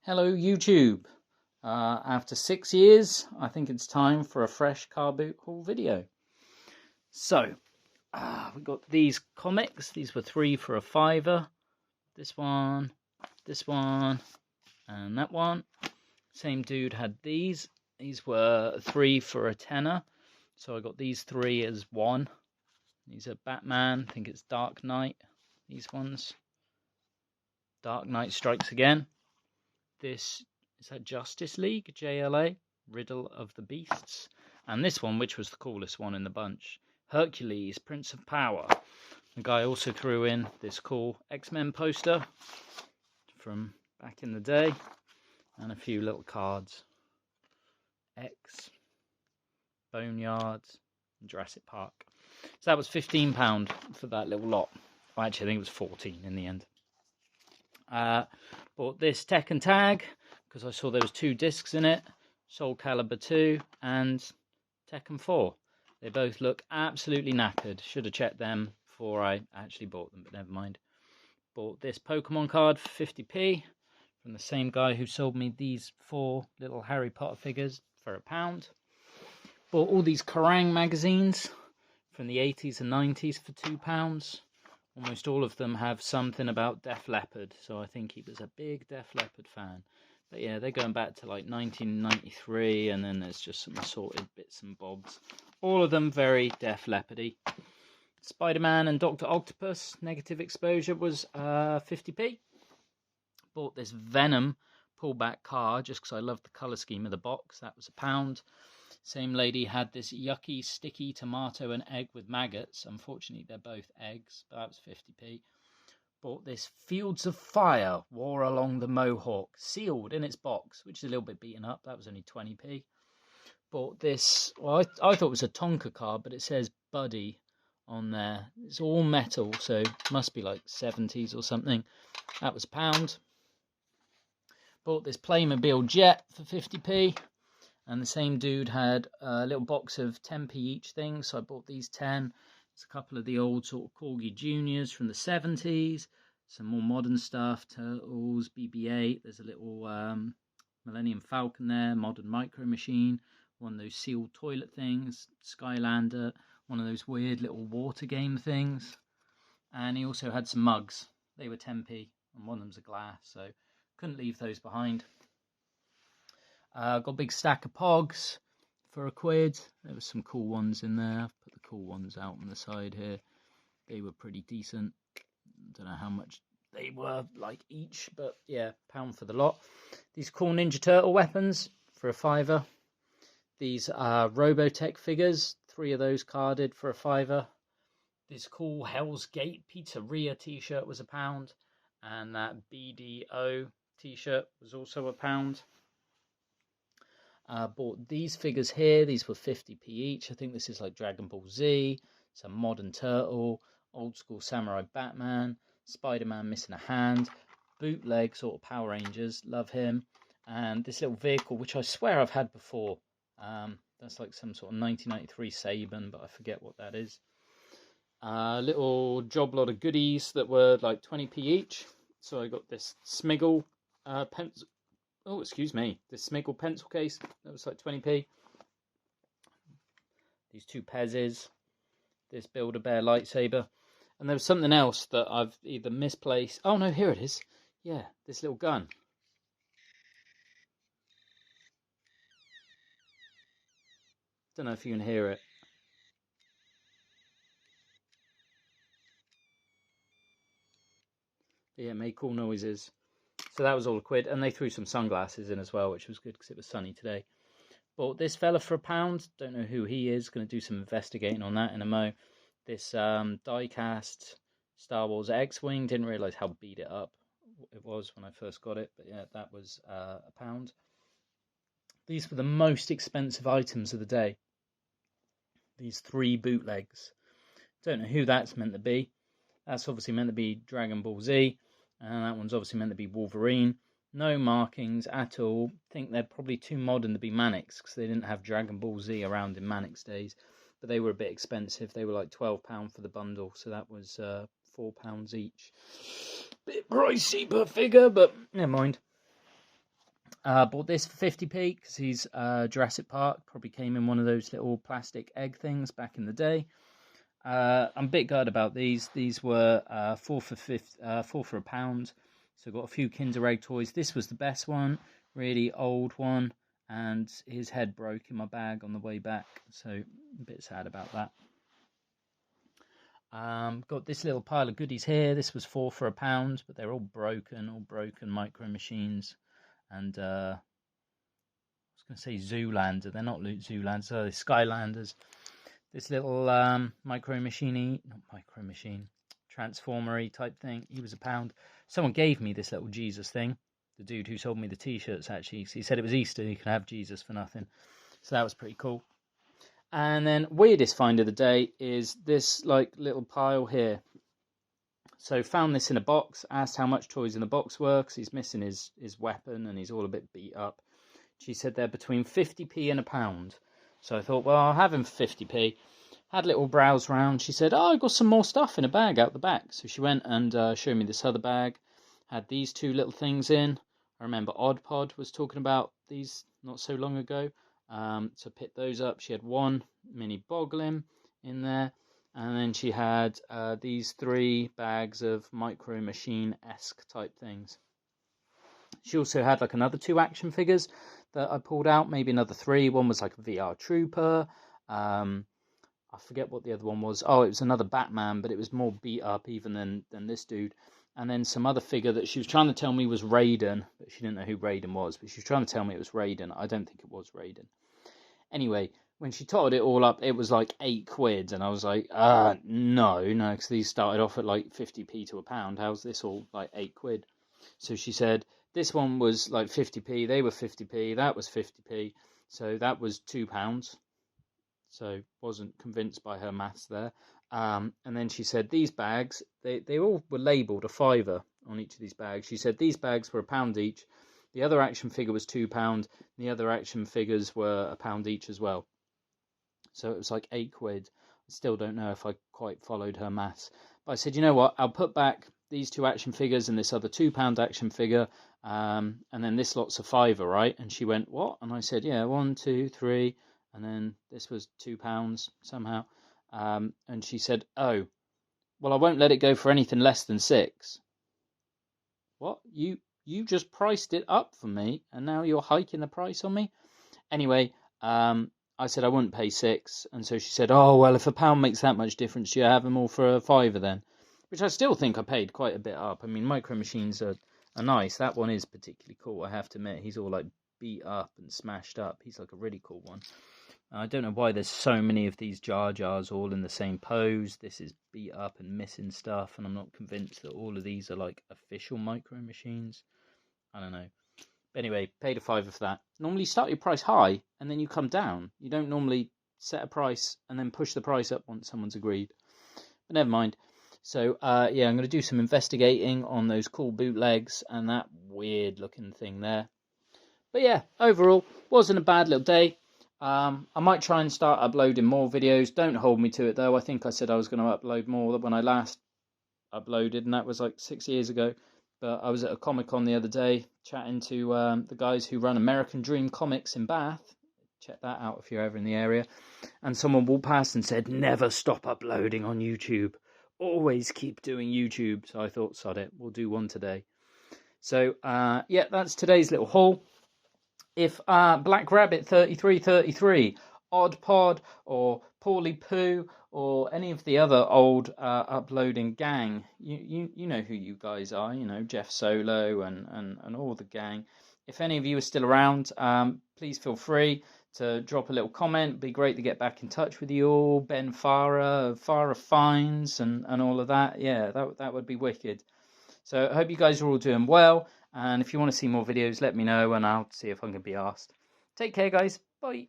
Hello YouTube. After 6 years, I think it's time for a fresh Carboot haul video. So, we got these comics. These were 3 for a £5. This one, and that one. Same dude had these. These were 3 for a £10. So I got these 3 as 1. These are Batman. I think it's Dark Knight. These ones. Dark Knight Strikes Again. This is that Justice League, JLA, Riddle of the Beasts. And this one, which was the coolest one in the bunch, Hercules, Prince of Power. The guy also threw in this cool X-Men poster from back in the day, and a few little cards. X, Boneyards, and Jurassic Park. So that was £15 for that little lot. Well, actually, I think it was 14 in the end. Bought this Tekken Tag because I saw there was 2 discs in it, Soul Calibur 2 and Tekken 4. They both look absolutely knackered. Should have checked them before I actually bought them, but never mind. Bought this Pokemon card for 50p from the same guy who sold me these 4 little Harry Potter figures for £1. Bought all these Kerrang magazines from the 80s and 90s for £2. Almost all of them have something about Def Leppard, so I think he was a big Def Leppard fan. But yeah, they're going back to like 1993, and then there's just some assorted bits and bobs. All of them very Def Leppardy. Spider-Man and Dr. Octopus, Negative Exposure, was 50p. Bought this Venom pullback car just because I love the colour scheme of the box. That was £1. Same lady had this yucky, sticky tomato and egg with maggots. Unfortunately, they're both eggs, but that was 50p. Bought this Fields of Fire, War Along the Mohawk, sealed in its box, which is a little bit beaten up. That was only 20p. Bought this, well, I thought it was a Tonka card, but it says Buddy on there. It's all metal, so it must be like 70s or something. That was £1. Bought this Playmobil Jet for 50p. And the same dude had a little box of 10p each thing, so I bought these 10. It's a couple of the old sort of Corgi Juniors from the 70s, some more modern stuff, Turtles, BB-8. There's a little Millennium Falcon there, Modern Micro Machine, one of those sealed toilet things, Skylander, one of those weird little water game things. And he also had some mugs. They were 10p, and one of them's a glass, so couldn't leave those behind. Got a big stack of Pogs for £1. There were some cool ones in there. I've put the cool ones out on the side here. They were pretty decent. Don't know how much they were like each, but yeah, £1 for the lot. These cool Ninja Turtle weapons for £5. These Robotech figures, 3 of those carded for £5. This cool Hell's Gate Pizzeria t-shirt was £1, and that BDO t-shirt was also £1. Bought these figures here. These were 50p each. I think this is like Dragon Ball Z, some modern Turtle, old school Samurai Batman, Spider-Man missing a hand, bootleg sort of Power Rangers, love him, and this little vehicle which I swear I've had before. That's like some sort of 1993 Saban, but I forget what that is. Little job lot of goodies that were like 20p each. So I got this Smiggle pencil. Oh, excuse me. This Smiggle pencil case, that was like 20p. These 2 Pezzes. This Build-A-Bear lightsaber. And there was something else that I've either misplaced. Oh, no, here it is. Yeah, this little gun. Don't know if you can hear it. But yeah, it made cool noises. So that was all £1, and they threw some sunglasses in as well, which was good because it was sunny today. Bought this fella for £1. Don't know who he is. Going to do some investigating on that in a mo. This die-cast Star Wars X-Wing. Didn't realise how beat it up it was when I first got it. But yeah, that was £1. These were the most expensive items of the day. These 3 bootlegs. Don't know who that's meant to be. That's obviously meant to be Dragon Ball Z. And that one's obviously meant to be Wolverine. No markings at all. I think they're probably too modern to be Mannix because they didn't have Dragon Ball Z around in Mannix days. But they were a bit expensive. They were like £12 for the bundle. So that was £4 each. Bit pricey per figure, but never mind. Bought this for 50p because he's Jurassic Park. Probably came in one of those little plastic egg things back in the day. I'm a bit gutted about these. These were 4 for £1. So got a few Kinder Egg toys. This was the best one, really old one, and his head broke in my bag on the way back. So a bit sad about that. Got this little pile of goodies here. This was 4 for £1, but they're all broken micro machines. And I was going to say Zoolander. They're not Zoolanders, they're Skylanders. This little transformery type thing. He was £1. Someone gave me this little Jesus thing. The dude who sold me the t-shirts, actually. So he said it was Easter, you can have Jesus for nothing. So that was pretty cool. And then weirdest find of the day is this like little pile here. So found this in a box, asked how much toys in the box were, because he's missing his weapon and he's all a bit beat up. She said they're between 50p and £1. So I thought, well, I'll have him for 50p. Had a little browse round. She said, oh, I got some more stuff in a bag out the back. So she went and showed me this other bag. Had these two little things in. I remember Odd Pod was talking about these not so long ago. So picked those up. She had one mini Boglin in there. And then she had these 3 bags of Micro Machine-esque type things. She also had like another 2 action figures that I pulled out, maybe another 3. One was like a VR Trooper. I forget what the other one was. Oh, it was another Batman, but it was more beat up even than this dude. And then some other figure that she was trying to tell me was Raiden, but she didn't know who Raiden was. But she was trying to tell me it was Raiden. I don't think it was Raiden. Anyway, when she totted it all up, it was like £8, and I was like, no, because these started off at like 50p to £1. How's this all like £8? So she said this one was like 50p, they were 50p, that was 50p, so that was £2. So wasn't convinced by her maths there. And then she said these bags, they all were labelled a £5 on each of these bags. She said these bags were £1 each. The other action figure was £2. And the other action figures were £1 each as well. So it was like £8. I still don't know if I quite followed her maths. But I said, you know what? I'll put back these 2 action figures and this other £2 action figure. And then this lot's a £5, right? And she went, what? And I said, yeah, 1, 2, 3. And then this was £2 somehow. And she said, oh, well, I won't let it go for anything less than 6. What? You just priced it up for me, and now you're hiking the price on me? Anyway, I said I wouldn't pay 6. And so she said, oh, well, if £1 makes that much difference, do you have them all for a £5 then? Which I still think I paid quite a bit up. I mean, Micro Machines are nice. That one is particularly cool, I have to admit. He's all like beat up and smashed up. He's like a really cool one. I don't know why there's so many of these Jar Jars all in the same pose. This is beat up and missing stuff, and I'm not convinced that all of these are like official Micro Machines. I don't know. But anyway, paid a £5 for that. Normally you start your price high and then you come down. You don't normally set a price and then push the price up once someone's agreed. But never mind. So yeah, I'm going to do some investigating on those cool bootlegs and that weird looking thing there. But yeah, overall, wasn't a bad little day. I might try and start uploading more videos. Don't hold me to it though. I think I said I was going to upload more when I last uploaded, and that was like 6 years ago. But I was at a Comic-Con the other day chatting to the guys who run American Dream Comics in Bath. Check that out if you're ever in the area. And someone walked past and said, never stop uploading on YouTube. Always keep doing YouTube. So I thought, sod it, we'll do one today. So yeah, that's today's little haul. If Black Rabbit 3333, Odd Pod, or Paulie Poo, or any of the other old uploading gang, you know who you guys are, you know, Jeff Solo and all the gang. If any of you are still around, please feel free to drop a little comment. It'd be great to get back in touch with you all. Ben Farah Fines, and all of that. Yeah, that would be wicked. So I hope you guys are all doing well. And if you want to see more videos, let me know and I'll see if I can be asked. Take care, guys. Bye.